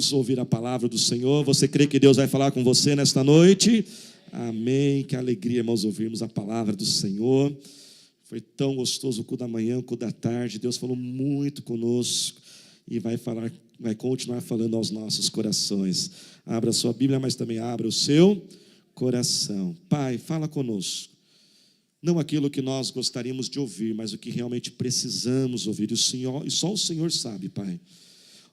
Vamos ouvir a palavra do Senhor. Você crê que Deus vai falar com você nesta noite? Amém. Que alegria, irmãos, ouvirmos a palavra do Senhor. Foi tão gostoso o culto da manhã, o culto da tarde. Deus falou muito conosco e vai continuar falando aos nossos corações. Abra a sua Bíblia, mas também abra o seu coração. Pai, fala conosco. Não aquilo que nós gostaríamos de ouvir, mas o que realmente precisamos ouvir. E só o Senhor sabe, Pai.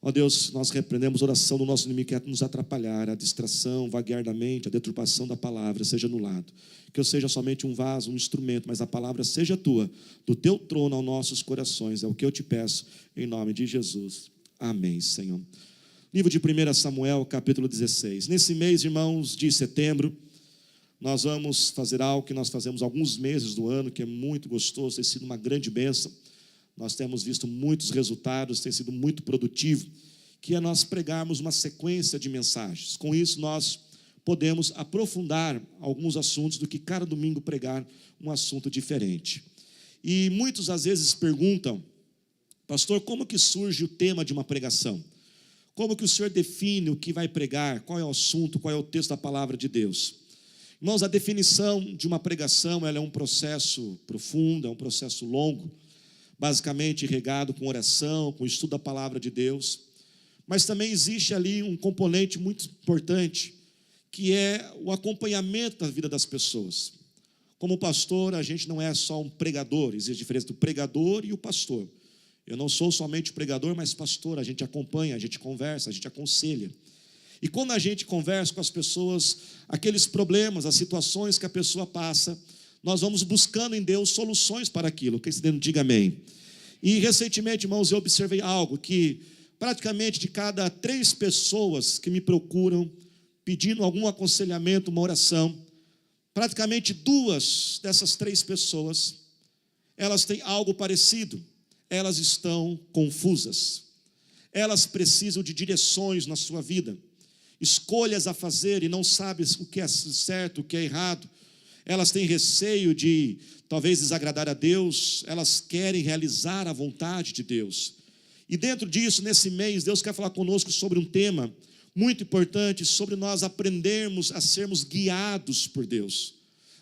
Ó Deus, nós repreendemos a oração do nosso inimigo que quer nos atrapalhar, a distração, vaguear da mente, a deturpação da palavra, seja anulado. Que eu seja somente um vaso, um instrumento, mas a palavra seja tua, do teu trono aos nossos corações. É o que eu te peço, em nome de Jesus. Amém, Senhor. Livro de 1 Samuel, capítulo 16. Nesse mês, irmãos, de setembro, nós vamos fazer algo que nós fazemos alguns meses do ano, que é muito gostoso, tem sido uma grande bênção. Nós temos visto muitos resultados, tem sido muito produtivo, que é nós pregarmos uma sequência de mensagens. Com isso, nós podemos aprofundar alguns assuntos do que cada domingo pregar um assunto diferente. E muitos às vezes perguntam, pastor, como que surge o tema de uma pregação? Como que o senhor define o que vai pregar? Qual é o assunto? Qual é o texto da palavra de Deus? Irmãos, a definição de uma pregação ela é um processo profundo, é um processo longo, basicamente regado com oração, com estudo da palavra de Deus. Mas também existe ali um componente muito importante, que é o acompanhamento da vida das pessoas. Como pastor, a gente não é só um pregador, existe a diferença do pregador e o pastor. Eu não sou somente pregador, mas pastor, a gente acompanha, a gente conversa, a gente aconselha. E quando a gente conversa com as pessoas, aqueles problemas, as situações que a pessoa passa, nós vamos buscando em Deus soluções para aquilo. Quem está dentro, diga amém. E recentemente, irmãos, eu observei algo que praticamente de cada 3 pessoas que me procuram pedindo algum aconselhamento, uma oração, praticamente 2 dessas 3 pessoas, elas têm algo parecido. Elas estão confusas. Elas precisam de direções na sua vida, escolhas a fazer e não sabem o que é certo, o que é errado. Elas têm receio de talvez desagradar a Deus, elas querem realizar a vontade de Deus. E dentro disso, nesse mês, Deus quer falar conosco sobre um tema muito importante, sobre nós aprendermos a sermos guiados por Deus.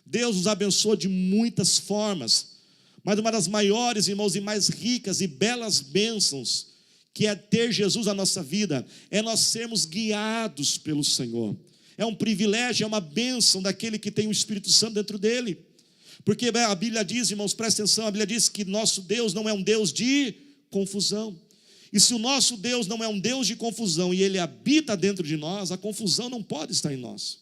Deus nos abençoa de muitas formas, mas uma das maiores, irmãos, e mais ricas e belas bênçãos, que é ter Jesus na nossa vida, é nós sermos guiados pelo Senhor. É um privilégio, é uma bênção daquele que tem o Espírito Santo dentro dele. Porque a Bíblia diz, irmãos, presta atenção, a Bíblia diz que nosso Deus não é um Deus de confusão. E se o nosso Deus não é um Deus de confusão e Ele habita dentro de nós, a confusão não pode estar em nós.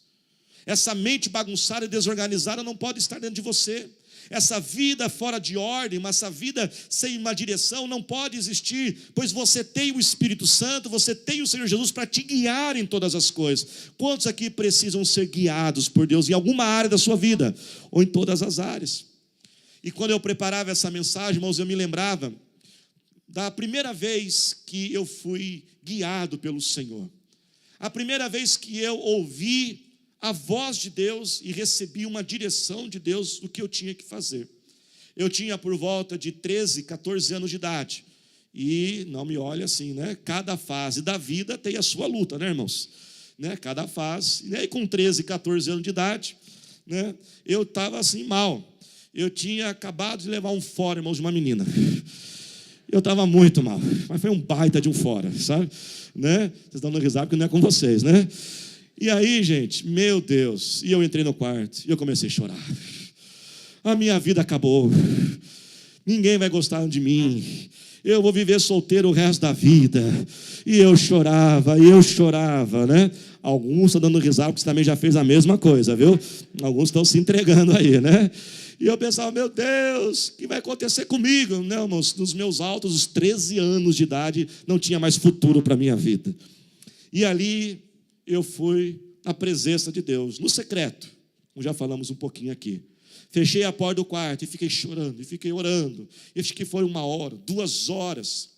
Essa mente bagunçada e desorganizada não pode estar dentro de você. Essa vida fora de ordem, mas essa vida sem uma direção não pode existir, pois você tem o Espírito Santo, você tem o Senhor Jesus para te guiar em todas as coisas. Quantos aqui precisam ser guiados por Deus em alguma área da sua vida, ou em todas as áreas? E quando eu preparava essa mensagem, irmãos, eu me lembrava da primeira vez que eu fui guiado pelo Senhor. A primeira vez que eu ouvi a voz de Deus e recebi uma direção de Deus do que eu tinha que fazer. Eu tinha por volta de 13, 14 anos de idade. E não me olhe assim, né? Cada fase da vida tem a sua luta, né, irmãos? Né? Cada fase. E aí com 13, 14 anos de idade, né, eu estava assim mal. Eu tinha acabado de levar um fora, irmãos, de uma menina. Eu estava muito mal, mas foi um baita de um fora, sabe? Né? Vocês estão dando risada porque não é com vocês, né? E aí, gente, meu Deus, e eu entrei no quarto e eu comecei a chorar. A minha vida acabou. Ninguém vai gostar de mim. Eu vou viver solteiro o resto da vida. E eu chorava, né? Alguns estão dando risada porque você também já fez a mesma coisa, viu? Alguns estão se entregando aí, né? E eu pensava, meu Deus, o que vai acontecer comigo? Não, irmãos, nos meus altos, os 13 anos de idade, não tinha mais futuro para a minha vida. E ali eu fui na presença de Deus, no secreto, como já falamos um pouquinho aqui. Fechei a porta do quarto e fiquei chorando, e fiquei orando. E acho que foi 1 hora, 2 horas,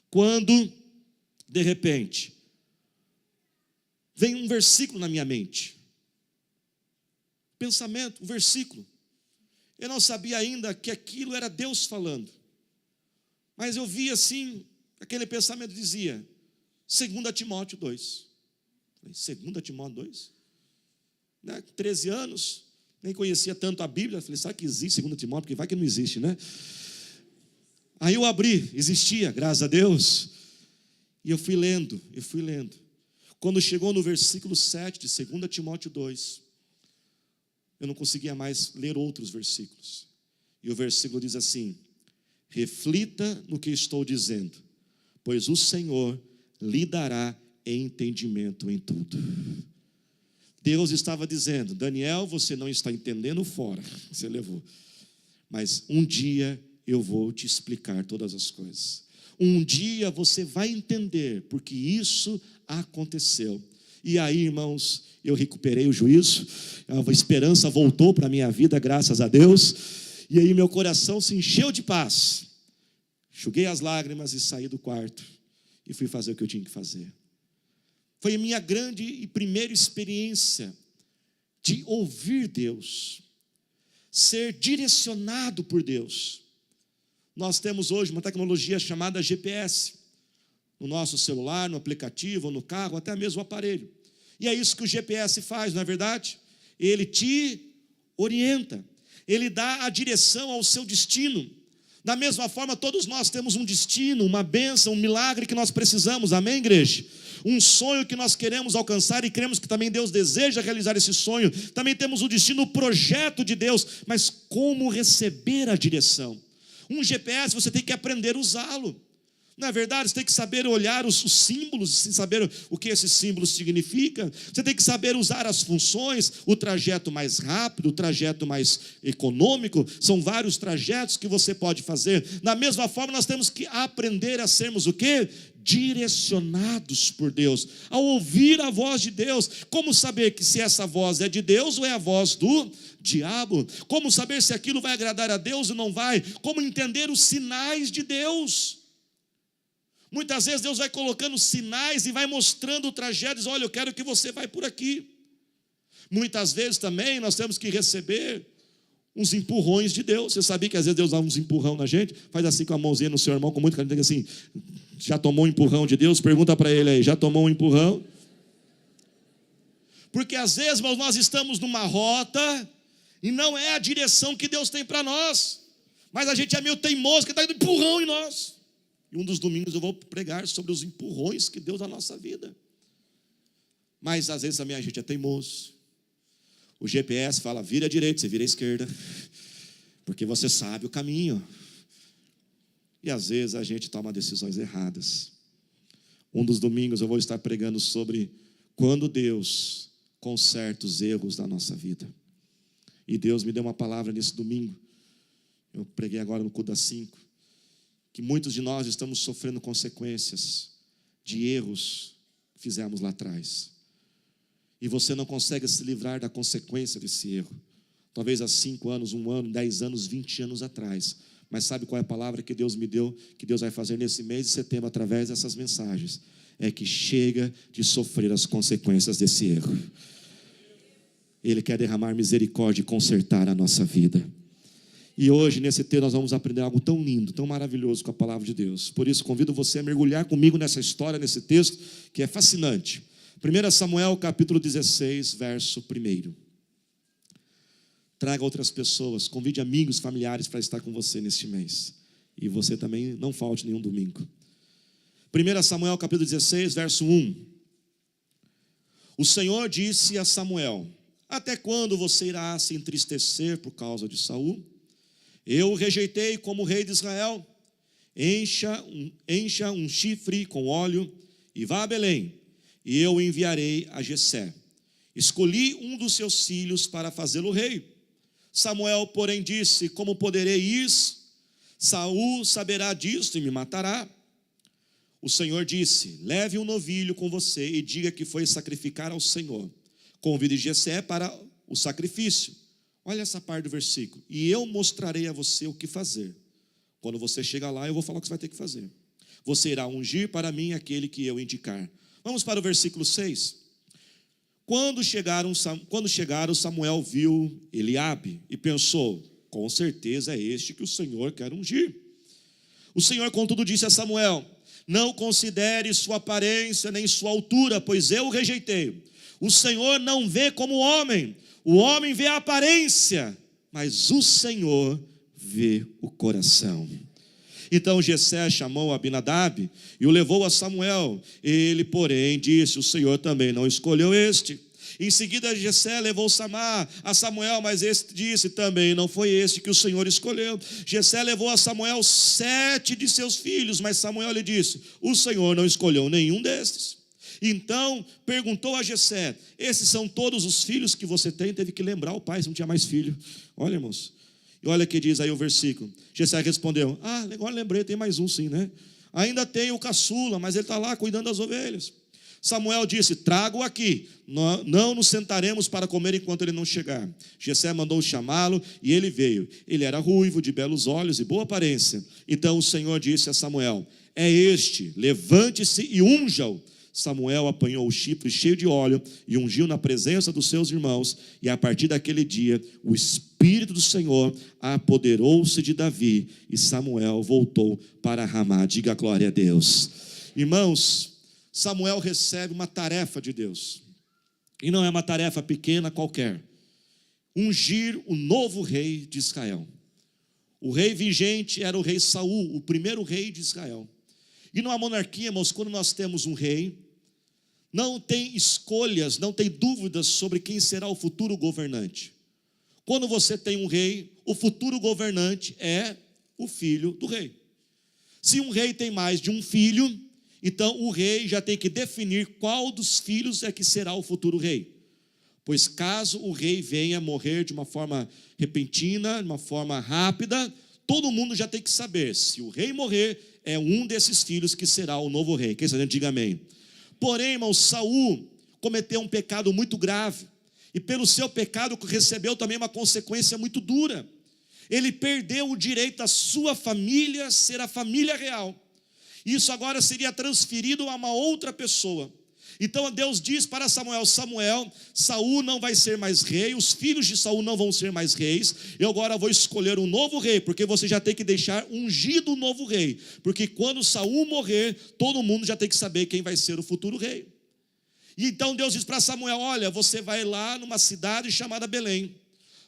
quando, de repente, vem um versículo na minha mente. Pensamento, um versículo. Eu não sabia ainda que aquilo era Deus falando. Mas eu vi assim, aquele pensamento dizia: 2 Timóteo 2. 2 Timóteo 2? Né? 13 anos, nem conhecia tanto a Bíblia. Falei, sabe que existe 2 Timóteo? Porque vai que não existe, né? Aí eu abri, existia, graças a Deus. E eu fui lendo. Quando chegou no versículo 7 de 2 Timóteo 2, eu não conseguia mais ler outros versículos. E o versículo diz assim: reflita no que estou dizendo, pois o Senhor lhe dará entendimento em tudo. Deus estava dizendo: Daniel, você não está entendendo fora, você levou. Mas um dia eu vou te explicar todas as coisas. Um dia você vai entender, porque isso aconteceu. E aí, irmãos, eu recuperei o juízo, a esperança voltou para a minha vida, graças a Deus. E aí meu coração se encheu de paz. Enxuguei as lágrimas e saí do quarto e fui fazer o que eu tinha que fazer. Foi a minha grande e primeira experiência de ouvir Deus, ser direcionado por Deus. Nós temos hoje uma tecnologia chamada GPS, no nosso celular, no aplicativo, no carro, até mesmo o aparelho. E é isso que o GPS faz, não é verdade? Ele te orienta, ele dá a direção ao seu destino. Da mesma forma, todos nós temos um destino, uma bênção, um milagre que nós precisamos, amém, igreja? Um sonho que nós queremos alcançar e cremos que também Deus deseja realizar esse sonho. Também temos o destino, o projeto de Deus, mas como receber a direção? Um GPS você tem que aprender a usá-lo. Não é verdade? Você tem que saber olhar os símbolos, saber o que esses símbolos significam. Você tem que saber usar as funções, o trajeto mais rápido, o trajeto mais econômico. São vários trajetos que você pode fazer. Da mesma forma, nós temos que aprender a sermos o quê? Direcionados por Deus, a ouvir a voz de Deus. Como saber que se essa voz é de Deus ou é a voz do diabo? Como saber se aquilo vai agradar a Deus ou não vai? Como entender os sinais de Deus? Muitas vezes Deus vai colocando sinais e vai mostrando o trajeto, diz, olha, eu quero que você vá por aqui. Muitas vezes também nós temos que receber uns empurrões de Deus. Você sabia que às vezes Deus dá uns empurrão na gente? Faz assim com a mãozinha no seu irmão, com muito carinho, assim, já tomou um empurrão de Deus? Pergunta para ele aí, já tomou um empurrão? Porque às vezes, irmãos, nós estamos numa rota e não é a direção que Deus tem para nós, mas a gente é meio teimoso, que está dando empurrão em nós. E um dos domingos eu vou pregar sobre os empurrões que Deus dá na nossa vida. Mas às vezes também a gente é teimoso. O GPS fala, vira à direita, você vira à esquerda, porque você sabe o caminho. E às vezes a gente toma decisões erradas. Um dos domingos eu vou estar pregando sobre quando Deus conserta os erros da nossa vida. E Deus me deu uma palavra nesse domingo. Eu preguei agora no culto das 5. Que muitos de nós estamos sofrendo consequências de erros que fizemos lá atrás. E você não consegue se livrar da consequência desse erro. Talvez há 5 anos, 1 ano, 10 anos, 20 anos atrás. Mas sabe qual é a palavra que Deus me deu, que Deus vai fazer nesse mês de setembro através dessas mensagens? É que chega de sofrer as consequências desse erro. Ele quer derramar misericórdia e consertar a nossa vida. E hoje, nesse texto, nós vamos aprender algo tão lindo, tão maravilhoso com a palavra de Deus. Por isso, convido você a mergulhar comigo nessa história, nesse texto, que é fascinante. 1 Samuel, capítulo 16, verso 1. Traga outras pessoas, convide amigos, familiares para estar com você neste mês. E você também não falte nenhum domingo. 1 Samuel, capítulo 16, verso 1. O Senhor disse a Samuel, até quando você irá se entristecer por causa de Saul? Eu o rejeitei como rei de Israel. Encha um chifre com óleo e vá a Belém, e eu o enviarei a Jessé. Escolhi um dos seus filhos para fazê-lo rei. Samuel, porém, disse, como poderei ir? Saul saberá disto e me matará. O Senhor disse, leve um novilho com você e diga que foi sacrificar ao Senhor. Convide Jessé para o sacrifício. Olha essa parte do versículo. E eu mostrarei a você o que fazer. Quando você chegar lá, eu vou falar o que você vai ter que fazer. Você irá ungir para mim aquele que eu indicar. Vamos para o versículo 6. Quando chegaram, Samuel viu Eliabe e pensou, com certeza é este que o Senhor quer ungir. O Senhor, contudo, disse a Samuel: não considere sua aparência nem sua altura, pois eu o rejeitei. O Senhor não vê como o homem vê a aparência, mas o Senhor vê o coração. Então Jessé chamou Abinadab e o levou a Samuel. Ele, porém, disse: o Senhor também não escolheu este. Em seguida Jessé levou Samar a Samuel, mas este disse: também não foi este que o Senhor escolheu. Jessé levou a Samuel 7 de seus filhos, mas Samuel lhe disse: o Senhor não escolheu nenhum destes. Então perguntou a Jessé: esses são todos os filhos que você tem? Teve que lembrar o pai, se não tinha mais filho. Olha, irmãos, e olha o que diz aí o versículo. Jessé respondeu: agora lembrei, tem mais um sim, né? Ainda tem o caçula, mas ele está lá cuidando das ovelhas. Samuel disse: traga-o aqui, não nos sentaremos para comer enquanto ele não chegar. Jessé mandou chamá-lo e ele veio. Ele era ruivo, de belos olhos e boa aparência. Então o Senhor disse a Samuel: é este, levante-se e unja-o. Samuel apanhou o chifre cheio de óleo e ungiu na presença dos seus irmãos. E a partir daquele dia o Espírito do Senhor apoderou-se de Davi, e Samuel voltou para Ramá. Diga glória a Deus. Irmãos, Samuel recebe uma tarefa de Deus, e não é uma tarefa pequena qualquer: ungir o novo rei de Israel. O rei vigente era o rei Saul, o primeiro rei de Israel. E numa monarquia, irmãos, quando nós temos um rei, não tem escolhas, não tem dúvidas sobre quem será o futuro governante. Quando você tem um rei, o futuro governante é o filho do rei. Se um rei tem mais de um filho, então o rei já tem que definir qual dos filhos é que será o futuro rei. Pois caso o rei venha morrer de uma forma repentina, de uma forma rápida, todo mundo já tem que saber: se o rei morrer, é um desses filhos que será o novo rei. Quem está dentro, diga amém. Porém, irmão, Saul cometeu um pecado muito grave, e pelo seu pecado recebeu também uma consequência muito dura. Ele perdeu o direito da sua família ser a família real. Isso agora seria transferido a uma outra pessoa. Então Deus diz para Samuel: Samuel, Saul não vai ser mais rei, os filhos de Saul não vão ser mais reis. Eu agora vou escolher um novo rei, porque você já tem que deixar ungido o novo rei, porque quando Saul morrer, todo mundo já tem que saber quem vai ser o futuro rei. E então Deus diz para Samuel: olha, você vai lá numa cidade chamada Belém,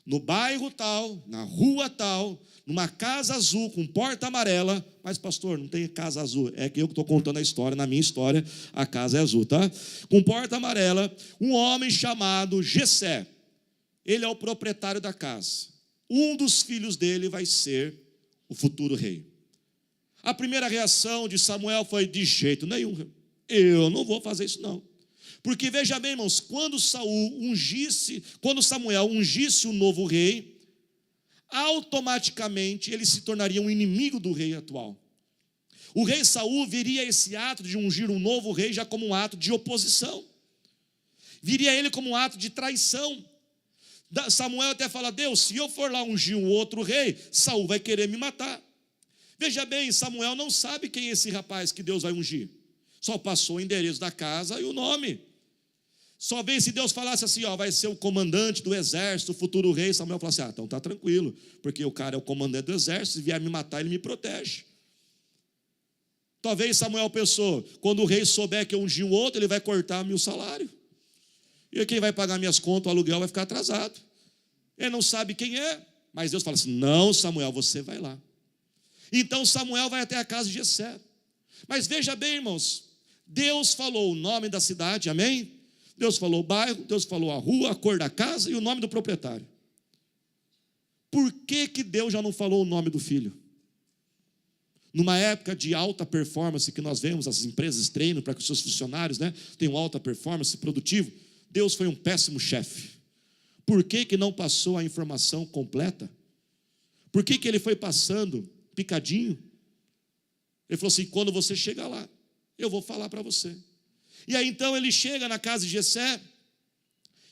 no bairro tal, na rua tal, numa casa azul com porta amarela. Mas pastor, não tem casa azul. É que eu que estou contando a história. Na minha história a casa é azul, tá? Com porta amarela, um homem chamado Jessé. Ele é o proprietário da casa. Um dos filhos dele vai ser o futuro rei. A primeira reação de Samuel foi: de jeito nenhum, eu não vou fazer isso não. Porque veja bem, irmãos, quando Samuel ungisse o novo rei, automaticamente ele se tornaria um inimigo do rei atual. O rei Saul viria esse ato de ungir um novo rei já como um ato de oposição, viria ele como um ato de traição. Samuel até fala: Deus, se eu for lá ungir um outro rei, Saul vai querer me matar. Veja bem, Samuel não sabe quem é esse rapaz que Deus vai ungir, só passou o endereço da casa e o nome. Só vem se Deus falasse assim: vai ser o comandante do exército, o futuro rei. Samuel fala assim: então está tranquilo, porque o cara é o comandante do exército, se vier me matar, ele me protege. Talvez Samuel pensou: quando o rei souber que eu ungi um outro, ele vai cortar meu salário, e quem vai pagar minhas contas, o aluguel vai ficar atrasado. Ele não sabe quem é, mas Deus fala assim: não, Samuel, você vai lá. Então Samuel vai até a casa de Jessé. Mas veja bem, irmãos, Deus falou o nome da cidade, amém? Deus falou o bairro, Deus falou a rua, a cor da casa e o nome do proprietário. Por que Deus já não falou o nome do filho? Numa época de alta performance que nós vemos, as empresas treinam para que os seus funcionários tenham alta performance, produtivo, Deus foi um péssimo chefe. Por que não passou a informação completa? Por que ele foi passando picadinho? Ele falou assim: quando você chegar lá, eu vou falar para você. E aí então ele chega na casa de Jessé,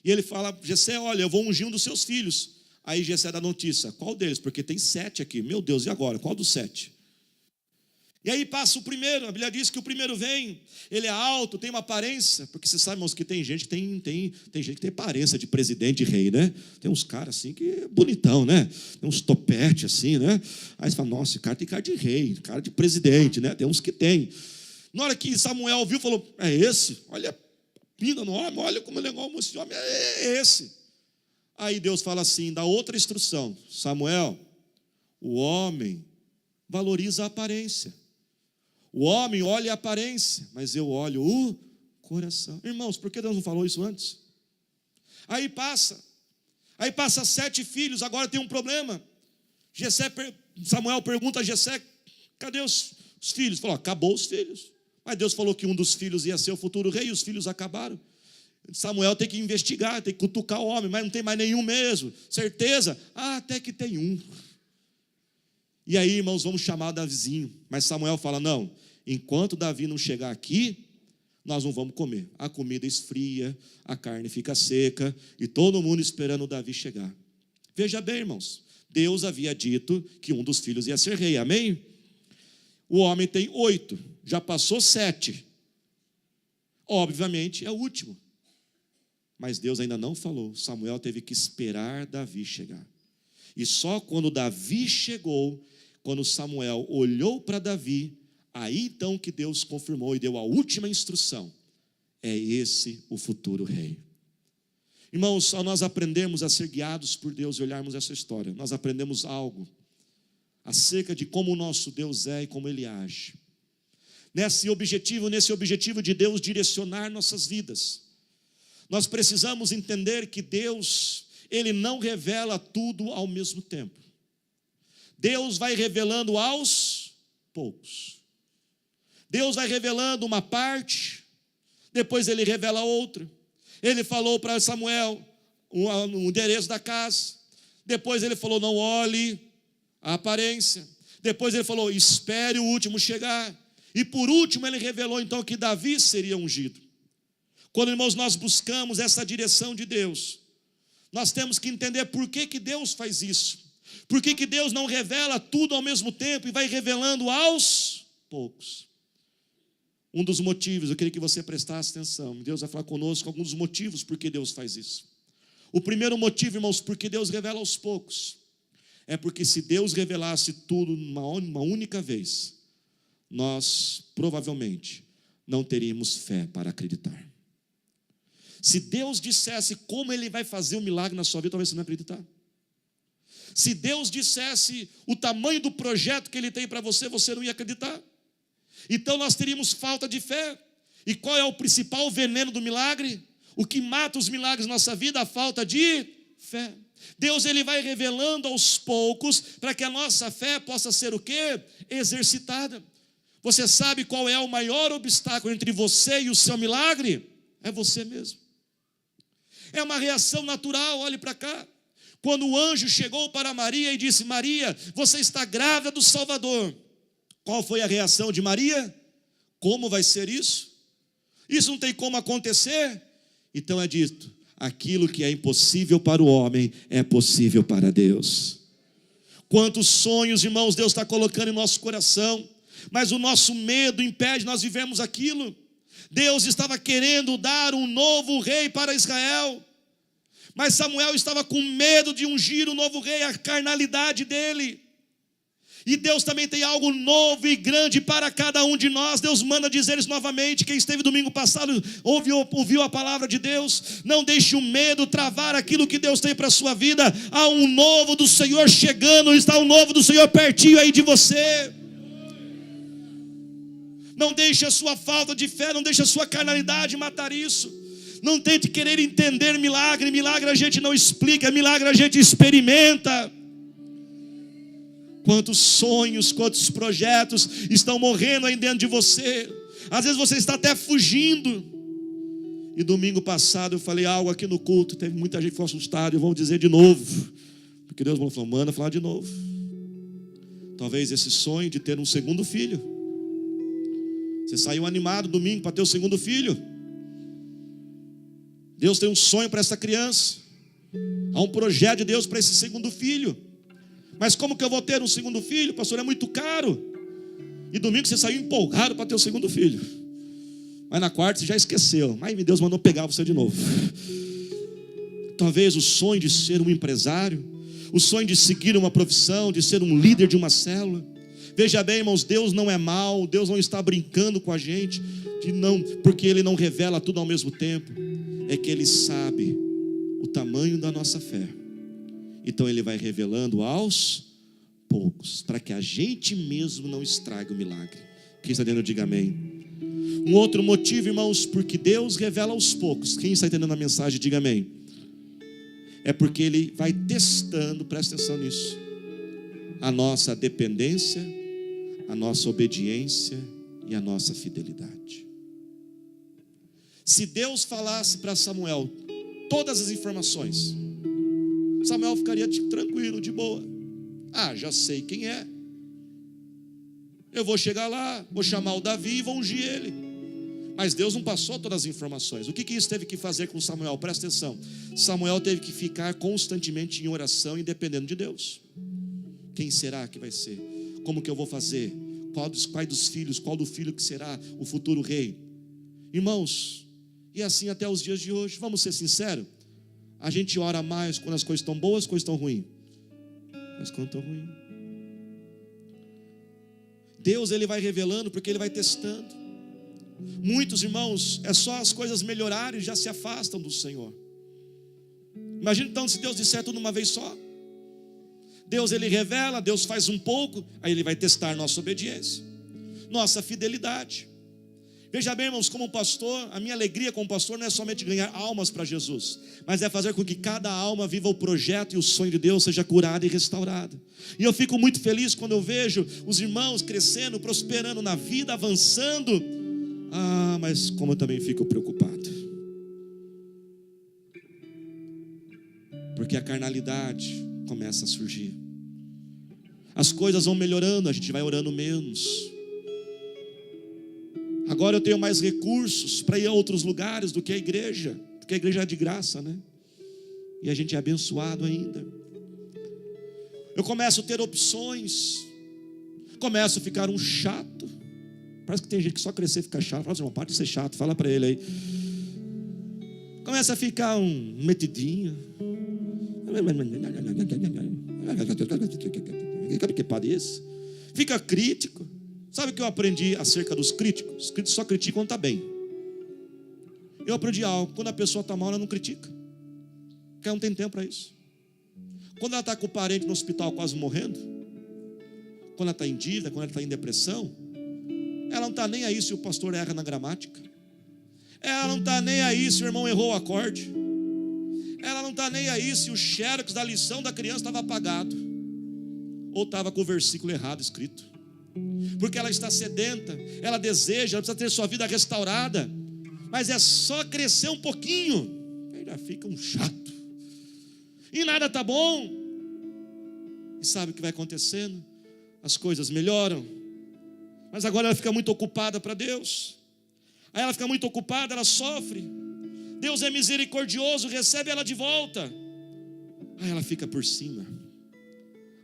e ele fala: Jessé, olha, eu vou ungir um dos seus filhos. Aí Jessé dá notícia: qual deles? Porque tem 7 aqui. Meu Deus, e agora? Qual dos 7? E aí passa o primeiro, a Bíblia diz que o primeiro vem, ele é alto, tem uma aparência, porque você sabe, irmãos, que tem gente que tem gente que tem aparência de presidente, de rei, né? Tem uns caras assim que é bonitão, né? Tem uns topete assim, né? Aí você fala, nossa, esse cara tem cara de rei, cara de presidente, né? Tem uns que tem. Na hora que Samuel viu, falou, é esse? Olha a pinta no homem, olha como ele é igual esse homem, é esse. Aí Deus fala assim, dá outra instrução, Samuel, o homem valoriza a aparência. O homem olha a aparência, mas eu olho o coração. Irmãos, por que Deus não falou isso antes? Aí passa 7 filhos, agora tem um problema. Samuel pergunta a Jessé, cadê os filhos? Falou, acabou os filhos. Mas Deus falou que um dos filhos ia ser o futuro rei, e os filhos acabaram. Samuel tem que investigar, tem que cutucar o homem, mas não tem mais nenhum mesmo. Certeza? Até que tem um. E aí, irmãos, vamos chamar Davizinho. Mas Samuel fala, não, enquanto Davi não chegar aqui, nós não vamos comer. A comida esfria, a carne fica seca, e todo mundo esperando o Davi chegar. Veja bem, irmãos, Deus havia dito que um dos filhos ia ser rei, amém? O homem tem 8, já passou 7. Obviamente é o último. Mas Deus ainda não falou, Samuel teve que esperar Davi chegar. E só quando Davi chegou, quando Samuel olhou para Davi, aí então que Deus confirmou e deu a última instrução. É esse o futuro rei. Irmãos, ao nós aprendermos a ser guiados por Deus e olharmos essa história, nós aprendemos algo acerca de como o nosso Deus é e como Ele age. Nesse objetivo de Deus direcionar nossas vidas, nós precisamos entender que Deus, Ele não revela tudo ao mesmo tempo. Deus vai revelando aos poucos. Deus vai revelando uma parte, depois Ele revela outra. Ele falou para Samuel o endereço da casa. Depois Ele falou, não olhe a aparência. Depois Ele falou, espere o último chegar. E por último Ele revelou então que Davi seria ungido. Quando, irmãos, nós buscamos essa direção de Deus, nós temos que entender por que Deus faz isso. Por que Deus não revela tudo ao mesmo tempo e vai revelando aos poucos? Um dos motivos, eu queria que você prestasse atenção. Deus vai falar conosco alguns dos motivos por que Deus faz isso. O primeiro motivo, irmãos, por que Deus revela aos poucos, é porque se Deus revelasse tudo uma única vez, nós provavelmente não teríamos fé para acreditar. Se Deus dissesse como Ele vai fazer um milagre na sua vida, talvez você não acreditar. Se Deus dissesse o tamanho do projeto que Ele tem para você, você não ia acreditar. Então nós teríamos falta de fé. E qual é o principal veneno do milagre? O que mata os milagres na nossa vida? A falta de fé. Deus, Ele vai revelando aos poucos para que a nossa fé possa ser o quê? Exercitada. Você sabe qual é o maior obstáculo entre você e o seu milagre? É você mesmo. É uma reação natural, olhe para cá. Quando o anjo chegou para Maria e disse, Maria, você está grávida do Salvador. Qual foi a reação de Maria? Como vai ser isso? Isso não tem como acontecer? Então é dito, aquilo que é impossível para o homem é possível para Deus. Quantos sonhos, irmãos, Deus está colocando em nosso coração, mas o nosso medo impede nós vivermos aquilo. Deus estava querendo dar um novo rei para Israel, mas Samuel estava com medo de ungir o novo rei, a carnalidade dele. E Deus também tem algo novo e grande para cada um de nós. Deus manda dizer isso novamente. Quem esteve domingo passado ouviu a palavra de Deus. Não deixe o medo travar aquilo que Deus tem para a sua vida. Há um novo do Senhor chegando, está um novo do Senhor pertinho aí de você. Não deixe a sua falta de fé, não deixe a sua carnalidade matar isso. Não tente querer entender milagre. Milagre a gente não explica, milagre a gente experimenta. Quantos sonhos, quantos projetos estão morrendo aí dentro de você. Às vezes você está até fugindo. E domingo passado eu falei algo aqui no culto, teve muita gente que ficou assustada, e vamos dizer de novo, porque Deus falou, manda falar de novo. Talvez esse sonho de ter um segundo filho. Você saiu animado domingo para ter o segundo filho. Deus tem um sonho para essa criança. Há um projeto de Deus para esse segundo filho. Mas como que eu vou ter um segundo filho? Pastor, é muito caro. E domingo você saiu empolgado para ter o segundo filho. Mas na quarta você já esqueceu. Mas Deus mandou pegar você de novo. Talvez o sonho de ser um empresário, o sonho de seguir uma profissão, de ser um líder de uma célula. Veja bem, irmãos, Deus não é mau, Deus não está brincando com a gente, porque Ele não revela tudo ao mesmo tempo. É que Ele sabe o tamanho da nossa fé. Então Ele vai revelando aos poucos, para que a gente mesmo não estrague o milagre. Quem está entendendo, diga amém. Um outro motivo, irmãos, porque Deus revela aos poucos. Quem está entendendo a mensagem, diga amém. É porque Ele vai testando, presta atenção nisso, a nossa dependência, a nossa obediência e a nossa fidelidade. Se Deus falasse para Samuel todas as informações, Samuel ficaria tranquilo, de boa. Já sei quem é. Eu vou chegar lá, vou chamar o Davi e vou ungir ele. Mas Deus não passou todas as informações. O que isso teve que fazer com Samuel? Presta atenção. Samuel teve que ficar constantemente em oração e dependendo de Deus. Quem será que vai ser? Como que eu vou fazer? Qual dos filhos? Qual do filho que será o futuro rei? Irmãos, e assim até os dias de hoje. Vamos ser sinceros. A gente ora mais quando as coisas estão boas, as coisas estão ruins. Mas quando estão ruins. Deus, Ele vai revelando porque Ele vai testando. Muitos irmãos, é só as coisas melhorarem e já se afastam do Senhor. Imagina então se Deus disser tudo uma vez só. Deus, Ele revela, Deus faz um pouco, aí Ele vai testar nossa obediência, nossa fidelidade. Veja bem, irmãos, como pastor, a minha alegria como pastor não é somente ganhar almas para Jesus, mas é fazer com que cada alma viva o projeto e o sonho de Deus, seja curada e restaurada. E eu fico muito feliz quando eu vejo os irmãos crescendo, prosperando na vida, avançando. Mas como eu também fico preocupado, porque a carnalidade começa a surgir. As coisas vão melhorando, a gente vai orando menos. Agora eu tenho mais recursos para ir a outros lugares do que a igreja, porque a igreja é de graça, né? E a gente é abençoado ainda. Eu começo a ter opções, começo a ficar um chato. Parece que tem gente que só crescer e fica chato. Fala assim, irmão, para de ser chato, fala para ele aí. Começa a ficar um metidinho. Que parece. Fica crítico. Sabe o que eu aprendi acerca dos críticos? Os críticos só criticam quando está bem. Eu aprendi algo. Quando a pessoa está mal, ela não critica, porque ela não tem tempo para isso. Quando ela está com o parente no hospital quase morrendo, quando ela está em dívida, quando ela está em depressão, ela não está nem aí se o pastor erra na gramática. Ela não está nem aí se o irmão errou o acorde. Ela não está nem aí se o xerox da lição da criança estava apagado, ou estava com o versículo errado escrito. Porque ela está sedenta, ela deseja, ela precisa ter sua vida restaurada. Mas é só crescer um pouquinho, aí já fica um chato. E nada está bom. E sabe o que vai acontecendo? As coisas melhoram, mas agora ela fica muito ocupada para Deus. Aí ela fica muito ocupada, ela sofre. Deus é misericordioso, recebe ela de volta. Aí ela fica por cima.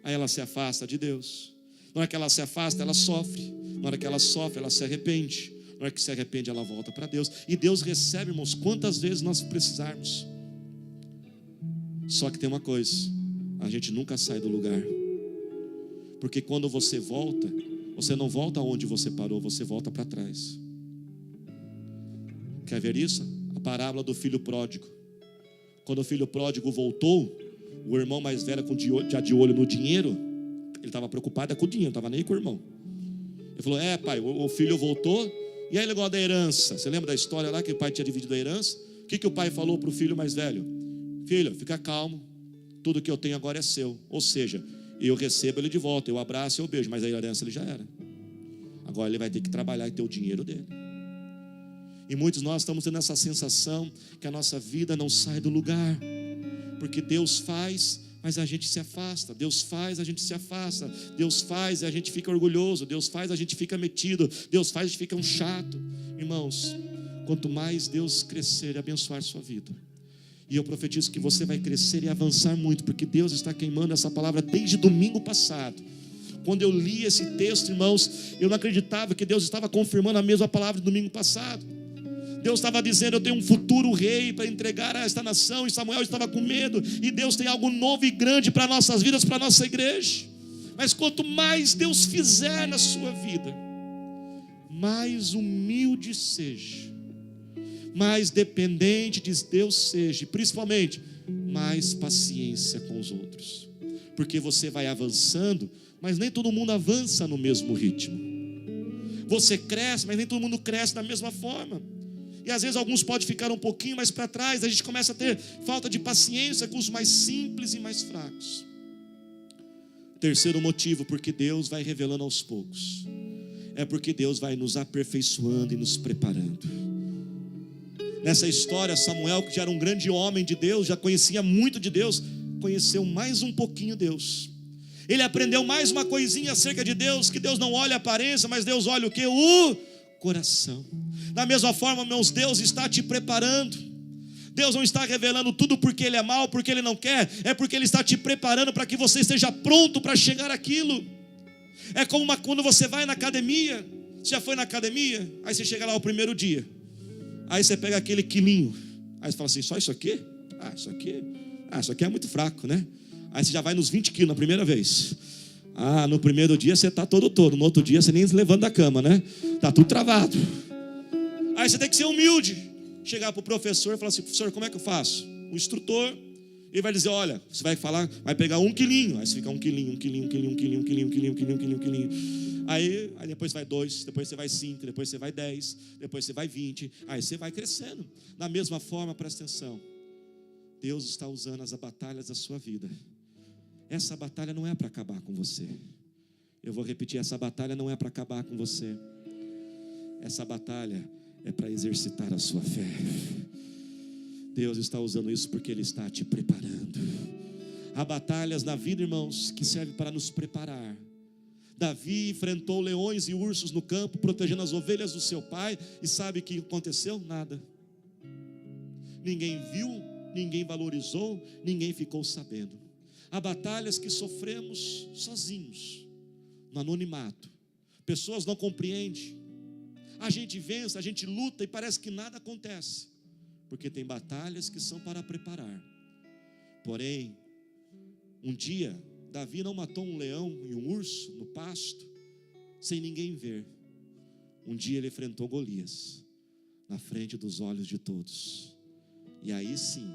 Aí ela se afasta de Deus. Na hora que ela se afasta, ela sofre. Na hora que ela sofre, ela se arrepende. Na hora que se arrepende, ela volta para Deus. E Deus recebe, irmãos, quantas vezes nós precisarmos. Só que tem uma coisa: a gente nunca sai do lugar. Porque quando você volta, você não volta aonde você parou, você volta para trás. Quer ver isso? A parábola do filho pródigo. Quando o filho pródigo voltou, o irmão mais velho já de olho no dinheiro, ele estava preocupado com o dinheiro, não estava nem com o irmão. Ele falou, pai, o filho voltou, e aí ele negócio da herança. Você lembra da história lá que o pai tinha dividido a herança? O que o pai falou para o filho mais velho? Filho, fica calmo, tudo que eu tenho agora é seu. Ou seja, eu recebo ele de volta, eu abraço e eu beijo, mas a herança ele já era. Agora ele vai ter que trabalhar e ter o dinheiro dele. E muitos de nós estamos tendo essa sensação que a nossa vida não sai do lugar, porque Deus faz, mas a gente se afasta. Deus faz, a gente se afasta. Deus faz e a gente fica orgulhoso. Deus faz, a gente fica metido. Deus faz, a gente fica um chato. Irmãos, quanto mais Deus crescer e abençoar sua vida, e eu profetizo que você vai crescer e avançar muito, porque Deus está queimando essa palavra desde domingo passado. Quando eu li esse texto, irmãos, eu não acreditava que Deus estava confirmando a mesma palavra do domingo passado. Deus estava dizendo: eu tenho um futuro rei para entregar a esta nação. E Samuel estava com medo. E Deus tem algo novo e grande para nossas vidas, para a nossa igreja. Mas quanto mais Deus fizer na sua vida, mais humilde seja, mais dependente de Deus seja, e principalmente mais paciência com os outros, porque você vai avançando, mas nem todo mundo avança no mesmo ritmo. Você cresce, mas nem todo mundo cresce da mesma forma. E às vezes alguns podem ficar um pouquinho mais para trás. A gente começa a ter falta de paciência com os mais simples e mais fracos. Terceiro motivo, porque Deus vai revelando aos poucos, é porque Deus vai nos aperfeiçoando e nos preparando. Nessa história, Samuel, que já era um grande homem de Deus, já conhecia muito de Deus, conheceu mais um pouquinho Deus. Ele aprendeu mais uma coisinha acerca de Deus, que Deus não olha a aparência, mas Deus olha o quê? O coração. Da mesma forma, meus, Deus está te preparando. Deus não está revelando tudo porque Ele é mau, porque Ele não quer, é porque Ele está te preparando para que você esteja pronto para chegar àquilo. É como quando você vai na academia. Você já foi na academia? Aí você chega lá o primeiro dia, aí você pega aquele quilinho, aí você fala assim: só isso aqui? Isso aqui é muito fraco, né? Aí você já vai nos 20 quilos na primeira vez. No primeiro dia você está todo, no outro dia você nem se levanta da cama, né? Está tudo travado. Aí você tem que ser humilde, chegar para o professor e falar assim: professor, como é que eu faço? O instrutor, ele vai dizer: olha, você vai falar, vai pegar 1 quilinho. Aí você fica 1 quilinho. Aí depois vai 2, depois você vai 5, depois você vai 10, depois você vai 20. Aí você vai crescendo. Da mesma forma, presta atenção, Deus está usando as batalhas da sua vida. Essa batalha não é para acabar com você. Eu vou repetir: essa batalha não é para acabar com você. Essa batalha é para exercitar a sua fé. Deus está usando isso porque Ele está te preparando. Há batalhas na vida, irmãos, que servem para nos preparar. Davi enfrentou leões e ursos no campo, protegendo as ovelhas do seu pai. E sabe o que aconteceu? Nada. Ninguém viu, ninguém valorizou, ninguém ficou sabendo. Há batalhas que sofremos sozinhos, no anonimato. Pessoas não compreendem. A gente vence, a gente luta e parece que nada acontece, porque tem batalhas que são para preparar. Porém, um dia Davi não matou um leão e um urso no pasto sem ninguém ver. Um dia ele enfrentou Golias na frente dos olhos de todos. E aí sim,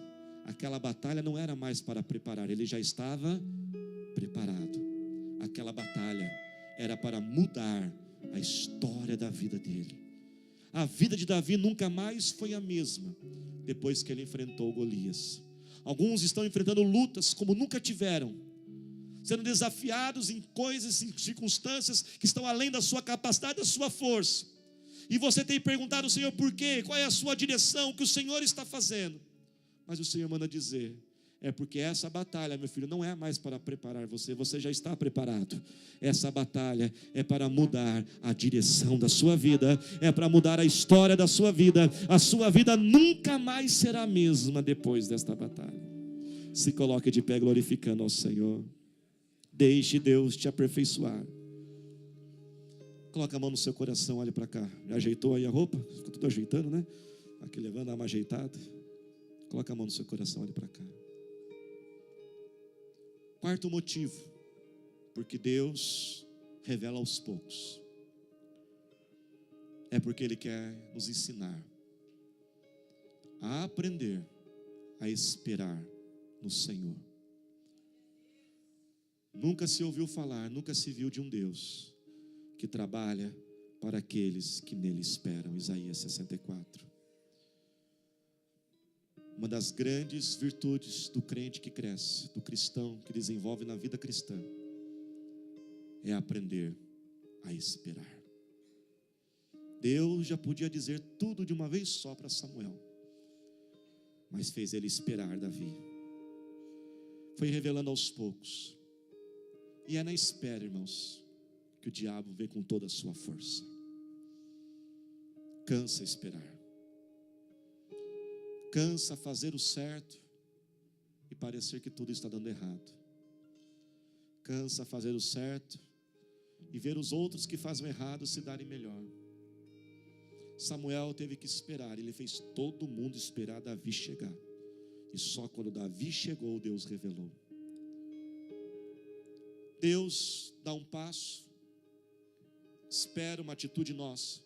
aquela batalha não era mais para preparar, ele já estava preparado. Aquela batalha era para mudar a história da vida dele. A vida de Davi nunca mais foi a mesma depois que ele enfrentou Golias. Alguns estão enfrentando lutas como nunca tiveram, sendo desafiados em coisas, em circunstâncias que estão além da sua capacidade, da sua força. E você tem perguntado ao Senhor por quê? Qual é a sua direção? O que o Senhor está fazendo? Mas o Senhor manda dizer: é porque essa batalha, meu filho, não é mais para preparar você, você já está preparado. Essa batalha é para mudar a direção da sua vida, é para mudar a história da sua vida. A sua vida nunca mais será a mesma depois desta batalha. Se coloque de pé glorificando ao Senhor. Deixe Deus te aperfeiçoar. Coloca a mão no seu coração, olhe para cá. Já ajeitou aí a roupa? Ficou tudo ajeitando, né? Aqui levando, dá uma ajeitada. Coloca a mão no seu coração, olhe para cá. Quarto motivo, porque Deus revela aos poucos. É porque Ele quer nos ensinar a aprender a esperar no Senhor. Nunca se ouviu falar, nunca se viu de um Deus que trabalha para aqueles que nele esperam. Isaías 64. Uma das grandes virtudes do crente que cresce, do cristão que desenvolve na vida cristã, é aprender a esperar. Deus já podia dizer tudo de uma vez só para Samuel, mas fez ele esperar Davi. Foi revelando aos poucos. E é na espera, irmãos, que o diabo vem com toda a sua força. Cansa esperar. Cansa fazer o certo e parecer que tudo está dando errado. Cansa fazer o certo e ver os outros que fazem errado se darem melhor. Samuel teve que esperar, ele fez todo mundo esperar Davi chegar. E só quando Davi chegou, Deus revelou. Deus dá um passo, espera uma atitude nossa.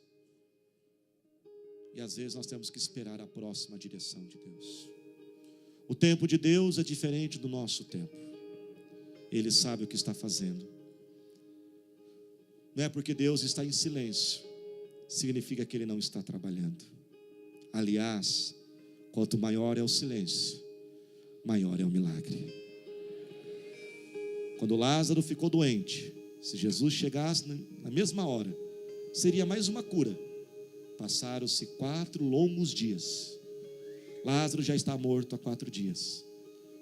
E às vezes nós temos que esperar a próxima direção de Deus. O tempo de Deus é diferente do nosso tempo. Ele sabe o que está fazendo. Não é porque Deus está em silêncio, significa que Ele não está trabalhando. Aliás, quanto maior é o silêncio, maior é o milagre. Quando Lázaro ficou doente, se Jesus chegasse na mesma hora, seria mais uma cura. Passaram-se 4 longos dias. Lázaro já está morto há 4 dias.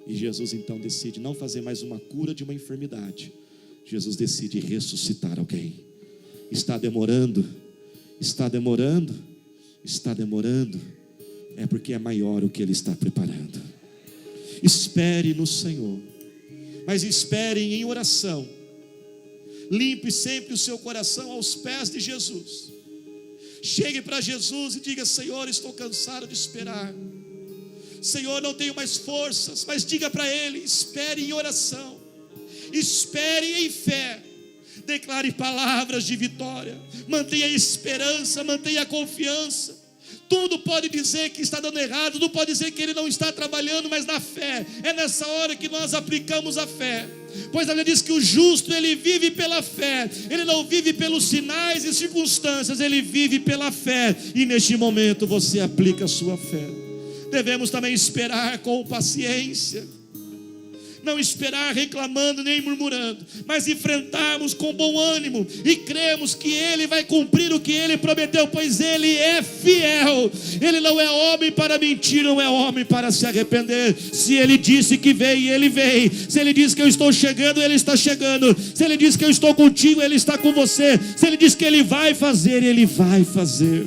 E Jesus então decide não fazer mais uma cura de uma enfermidade. Jesus decide ressuscitar alguém. Está demorando, está demorando, está demorando. É porque é maior o que Ele está preparando. Espere no Senhor, mas espere em oração. Limpe sempre o seu coração aos pés de Jesus. Chegue para Jesus e diga: Senhor, estou cansado de esperar. Senhor, não tenho mais forças. Mas diga para Ele: espere em oração, espere em fé, declare palavras de vitória, mantenha a esperança, mantenha a confiança. Tudo pode dizer que está dando errado, tudo pode dizer que Ele não está trabalhando, mas na fé, é nessa hora que nós aplicamos a fé. Pois a Bíblia diz que o justo, ele vive pela fé, ele não vive pelos sinais e circunstâncias, ele vive pela fé. E neste momento você aplica a sua fé. Devemos também esperar com paciência, não esperar reclamando nem murmurando, mas enfrentarmos com bom ânimo e cremos que Ele vai cumprir o que Ele prometeu, pois Ele é fiel. Ele não é homem para mentir, não é homem para se arrepender. Se Ele disse que vem, Ele vem. Se Ele disse que eu estou chegando, Ele está chegando. Se Ele disse que eu estou contigo, Ele está com você. Se Ele disse que Ele vai fazer, Ele vai fazer.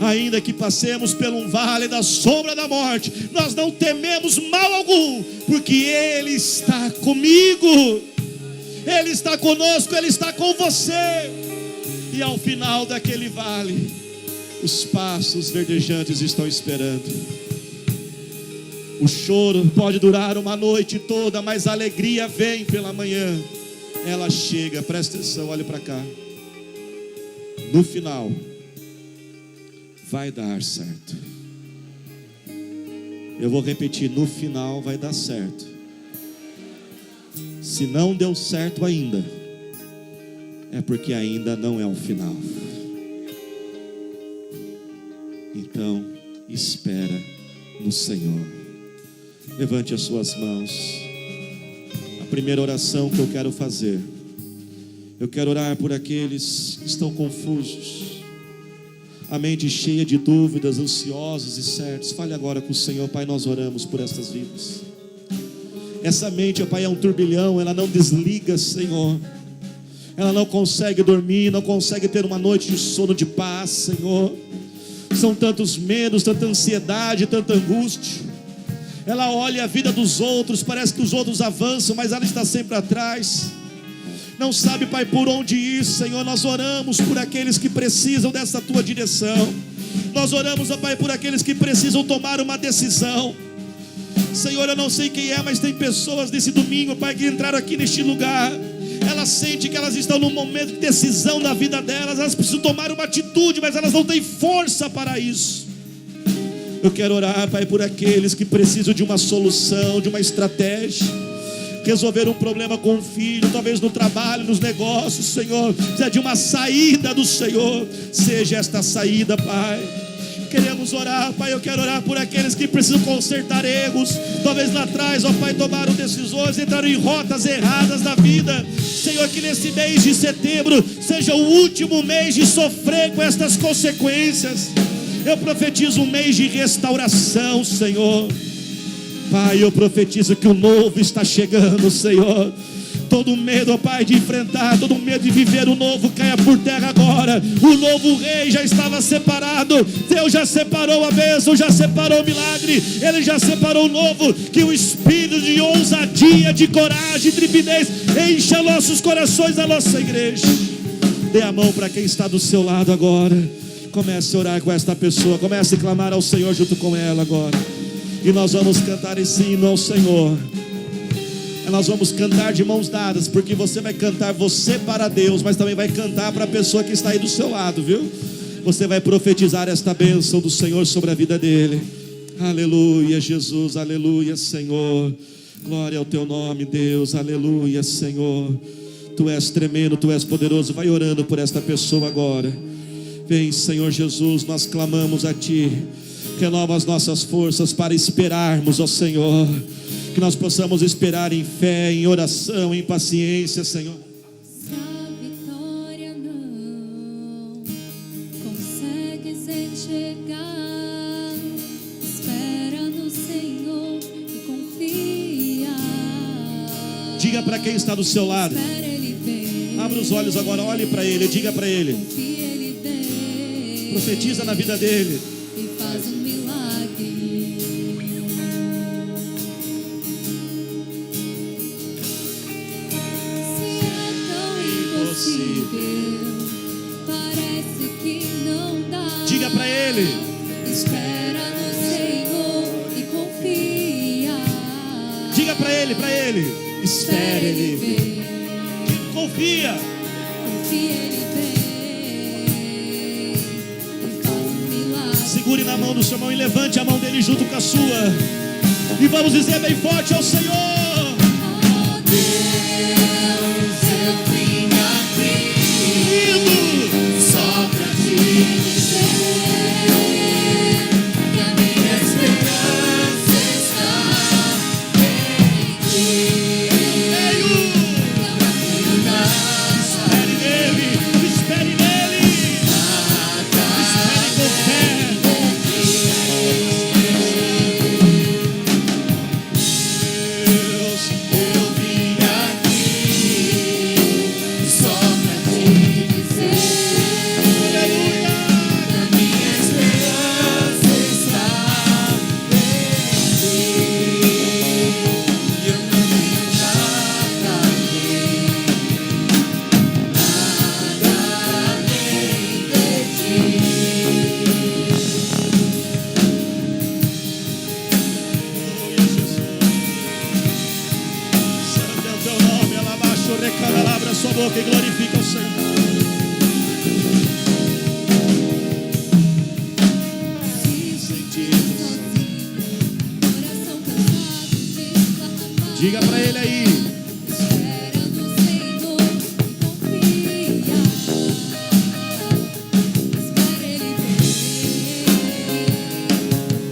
Ainda que passemos por um vale da sombra da morte, nós não tememos mal algum, porque Ele está comigo, Ele está conosco, Ele está com você. E ao final daquele vale, os pastos verdejantes estão esperando. O choro pode durar uma noite toda, mas a alegria vem pela manhã. Ela chega, presta atenção, olhe para cá. No final vai dar certo. Eu vou repetir: no final vai dar certo. Se não deu certo ainda, é porque ainda não é o final. Então, espera no Senhor. Levante as suas mãos. A primeira oração que eu quero fazer, eu quero orar por aqueles que estão confusos, a mente cheia de dúvidas, ansiosos e certos. Fale agora com o Senhor. Pai, nós oramos por estas vidas. Essa mente, Pai, é um turbilhão, ela não desliga, Senhor. Ela não consegue dormir, não consegue ter uma noite de sono de paz, Senhor. São tantos medos, tanta ansiedade, tanta angústia. Ela olha a vida dos outros, parece que os outros avançam, mas ela está sempre atrás. Não sabe, Pai, por onde ir, Senhor. Nós oramos por aqueles que precisam dessa Tua direção. Nós oramos, ó Pai, por aqueles que precisam tomar uma decisão. Senhor, eu não sei quem é, mas tem pessoas nesse domingo, Pai, que entraram aqui neste lugar. Elas sentem que elas estão num momento de decisão na vida delas. Elas precisam tomar uma atitude, mas elas não têm força para isso. Eu quero orar, Pai, por aqueles que precisam de uma solução, de uma estratégia. Resolver um problema com o filho, talvez no trabalho, nos negócios, Senhor. Precisa de uma saída do Senhor. Seja esta saída, Pai. Queremos orar, Pai. Eu quero orar por aqueles que precisam consertar erros. Talvez lá atrás, ó Pai, tomaram decisões, entraram em rotas erradas da vida. Senhor, que nesse mês de setembro seja o último mês de sofrer com estas consequências. Eu profetizo um mês de restauração, Senhor. Pai, eu profetizo que o novo está chegando, Senhor. Todo medo, ó Pai, de enfrentar, todo medo de viver o novo, caia por terra agora. O novo rei já estava separado. Deus já separou a bênção, já separou o milagre. Ele já separou o novo. Que o espírito de ousadia, de coragem, de trepidez encha nossos corações, a nossa igreja. Dê a mão para quem está do seu lado agora. Comece a orar com esta pessoa. Comece a clamar ao Senhor junto com ela agora. E nós vamos cantar esse hino ao Senhor. Nós vamos cantar de mãos dadas, porque você vai cantar você para Deus, mas também vai cantar para a pessoa que está aí do seu lado, viu? Você vai profetizar esta bênção do Senhor sobre a vida dele. Aleluia, Jesus, aleluia, Senhor. Glória ao teu nome, Deus, aleluia, Senhor. Tu és tremendo, tu és poderoso. Vai orando por esta pessoa agora. Vem, Senhor Jesus, nós clamamos a ti. Renova as nossas forças para esperarmos, ó Senhor. Que nós possamos esperar em fé, em oração, em paciência, Senhor. Se a vitória não consegues enxergar, espera no Senhor e confia. Diga para quem está do seu lado. Espera Ele vem. Abra os olhos agora, olhe para ele, diga para ele. Confia, Ele vem. Profetiza na vida dele. E faz um milagre. Parece que não dá. Diga para ele. Espera no Senhor e confia. Diga para ele. Espere ele. Vem. Confia. Confia, Ele vem. E faz um milagre. Segure na mão do seu irmão e levante a mão dele junto com a sua. E vamos dizer bem forte ao Senhor. Oh Deus, eu vim aqui só pra te dizer que a minha esperança está em ti. Eu não tenho nada. Espere nele. Espere nele. Espere com fé. Deus, Eu vim aqui só pra te dizer aleluia. que a minha esperança está em ti. Eu não tenho nada além de ti. Aleluia, Jesus. Santo é o teu nome. Alabaixo, recala, abra sua boca e glorifica o Senhor. Se sentir sozinho, coração cansado de clamar, Diga para ele aí. espera no Senhor e confia. Espera Ele vem,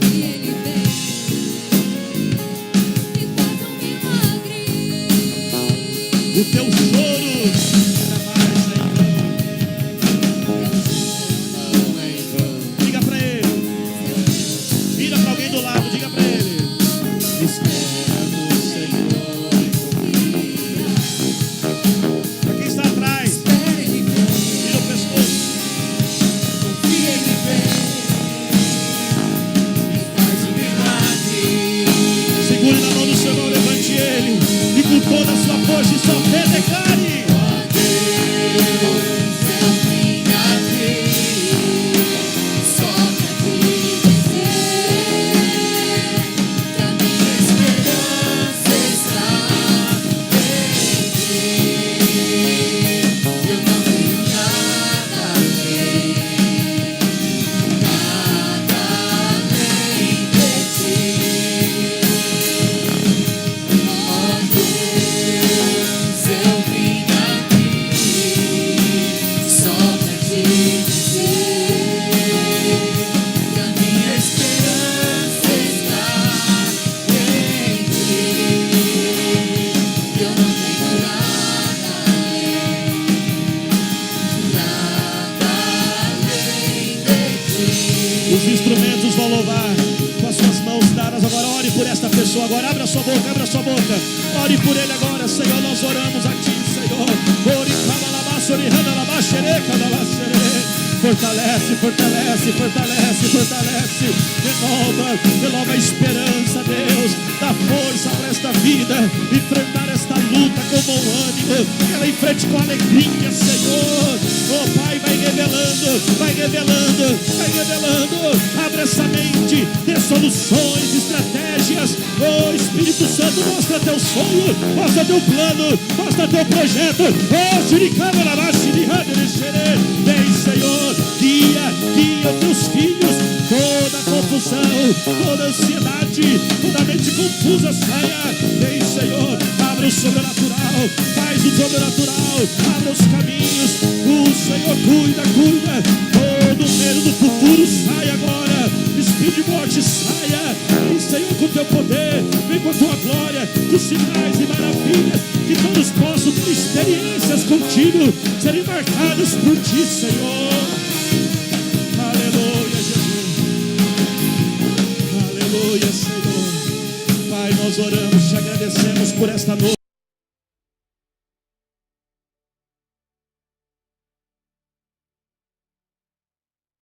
e Ele vem e faz um milagre. O teu choro Não é em vão. diga para ele. Vira para alguém do lado, diga para ele. Espera no Senhor. Para quem está atrás, Espera Ele vem, vira o pescoço. confia Ele vem e faz um milagre. Segure na mão do seu irmão, levante ele. E com toda a sua força e sua fé declare. Eu vim aqui só pra te dizer que a minha esperança está em ti. Eu não tenho nada além de ti. Oh Deus, eu vim aqui só pra te dizer que a minha esperança está em ti. Eu não tenho nada além de ti. Os instrumentos vão louvar com as suas mãos dadas. Agora ore por esta pessoa. pessoa agora. Abra sua boca, abra sua boca. Ore por ele agora, Senhor. Nós oramos a Ti, Senhor. Fortalece, fortalece, fortalece, fortalece. Renova a esperança, Deus. Dá força para esta vida. Enfrentar esta luta com bom ânimo. Que ela enfrente com alegria, Senhor. Oh Pai, vai revelando, vai revelando, vai revelando. Abre essa mente, dê soluções, estratégias. Oh Espírito Santo, mostra teu sonho, mostra teu plano, mostra teu projeto. Oh Shirikana Lavashi, vem, Senhor, guia os teus filhos. Toda confusão, toda ansiedade, toda mente confusa saia. Vem, Senhor, abre o sobrenatural, faz o sobrenatural, abre os caminhos. O Senhor cuida. Todo medo do futuro sai agora. Espírito de morte saia. Vem, Senhor, com teu poder, vem com a tua glória, com sinais e maravilhas. Que todos possam ter experiências contigo, serem marcados por ti, Senhor. Aleluia, Jesus. Aleluia, Senhor. Pai, nós oramos, te agradecemos por esta noite.